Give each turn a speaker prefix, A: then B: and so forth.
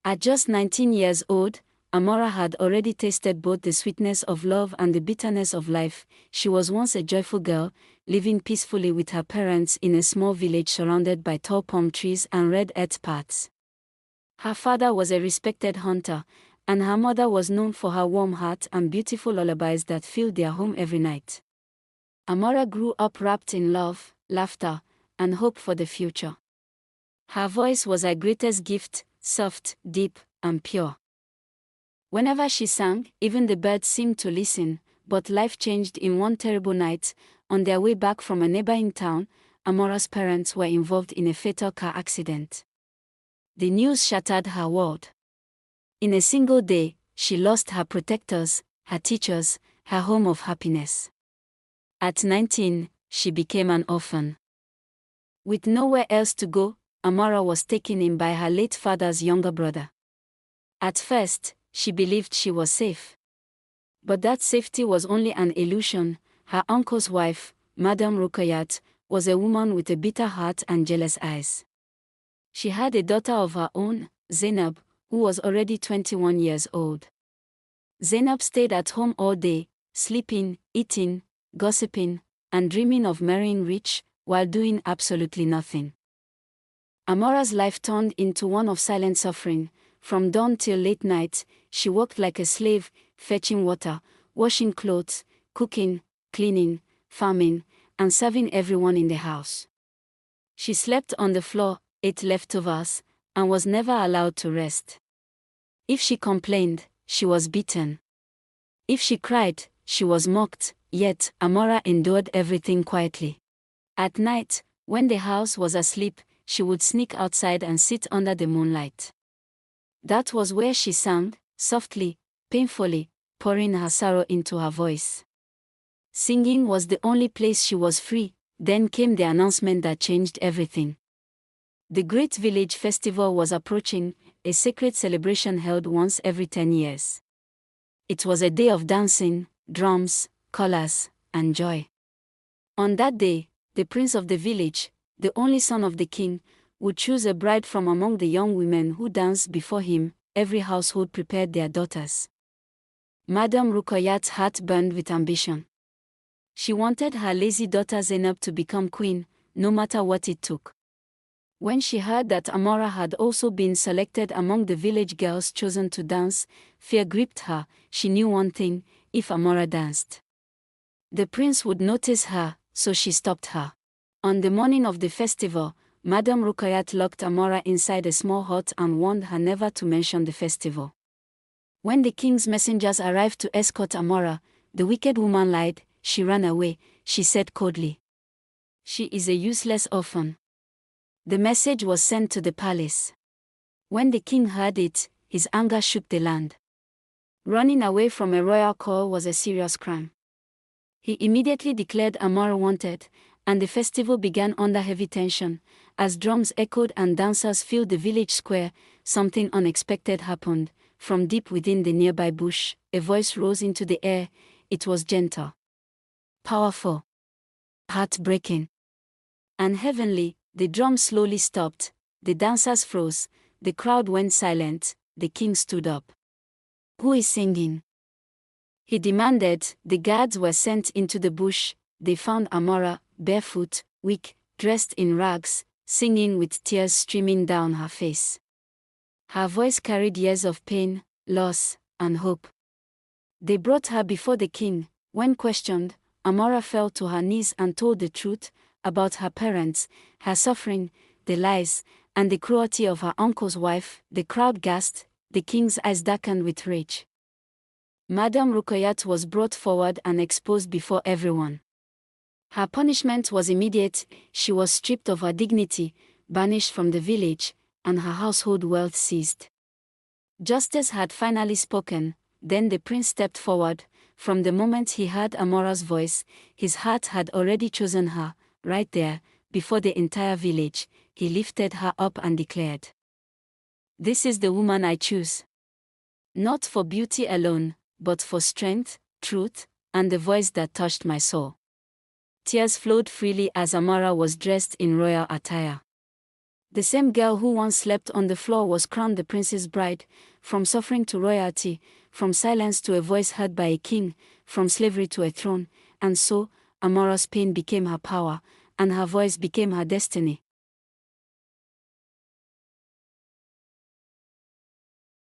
A: At just 19 years old, Amora had already tasted both the sweetness of love and the bitterness of life. She was once a joyful girl, living peacefully with her parents in a small village surrounded by tall palm trees and red earth paths. Her father was a respected hunter, and her mother was known for her warm heart and beautiful lullabies that filled their home every night. Amora grew up wrapped in love, laughter, and hope for the future. Her voice was her greatest gift, soft, deep, and pure. Whenever she sang, even the birds seemed to listen, but life changed in one terrible night. On their way back from a neighboring town, Amora's parents were involved in a fatal car accident. The news shattered her world. In a single day, she lost her protectors, her teachers, her home of happiness. At 19, she became an orphan. With nowhere else to go, Amora was taken in by her late father's younger brother. At first, she believed she was safe. But that safety was only an illusion. Her uncle's wife, Madame Ruqayyat, was a woman with a bitter heart and jealous eyes. She had a daughter of her own, Zainab, who was already 21 years old. Zainab stayed at home all day, sleeping, eating, gossiping, and dreaming of marrying rich, while doing absolutely nothing. Amora's life turned into one of silent suffering. From dawn till late night, she worked like a slave, fetching water, washing clothes, cooking, cleaning, farming, and serving everyone in the house. She slept on the floor, ate leftovers, and was never allowed to rest. If she complained, she was beaten. If she cried, she was mocked, yet Amora endured everything quietly. At night, when the house was asleep, she would sneak outside and sit under the moonlight. That was where she sang, softly, painfully, pouring her sorrow into her voice. Singing was the only place she was free. Then came the announcement that changed everything. The Great Village Festival was approaching, a sacred celebration held once every 10 years. It was a day of dancing, drums, colors, and joy. On that day, the prince of the village, the only son of the king, would choose a bride from among the young women who danced before him. Every household prepared their daughters. Madame Ruqayyat's heart burned with ambition. She wanted her lazy daughter Zainab to become queen, no matter what it took. When she heard that Amora had also been selected among the village girls chosen to dance, fear gripped her. She knew one thing: if Amora danced, the prince would notice her, so she stopped her. On the morning of the festival, Madame Ruqayyat locked Amora inside a small hut and warned her never to mention the festival. When the king's messengers arrived to escort Amora, the wicked woman lied. She ran away. She said coldly, "She is a useless orphan." The message was sent to the palace. When the king heard it, his anger shook the land. Running away from a royal call was a serious crime. He immediately declared Amora wanted, and the festival began under heavy tension. As drums echoed and dancers filled the village square, something unexpected happened. From deep within the nearby bush, a voice rose into the air. It was gentle, powerful, heartbreaking, and heavenly. The drums slowly stopped, the dancers froze, the crowd went silent. The king stood up. "Who is singing?" he demanded. The guards were sent into the bush. They found Amora, barefoot, weak, dressed in rags, singing with tears streaming down her face. Her voice carried years of pain, loss, and hope. They brought her before the king. When questioned, Amora fell to her knees and told the truth about her parents, her suffering, the lies, and the cruelty of her uncle's wife. The crowd gasped. The king's eyes darkened with rage. Madame Ruqayyat was brought forward and exposed before everyone. Her punishment was immediate. She was stripped of her dignity, banished from the village, and her household wealth seized. Justice had finally spoken. Then the prince stepped forward. From the moment he heard Amora's voice, his heart had already chosen her. Right there, before the entire village, he lifted her up and declared, "This is the woman I choose. Not for beauty alone, but for strength, truth, and the voice that touched my soul." Tears flowed freely as Amora was dressed in royal attire. The same girl who once slept on the floor was crowned the prince's bride, from suffering to royalty, from silence to a voice heard by a king, from slavery to a throne, and so, Amora's pain became her power, and her voice became her destiny.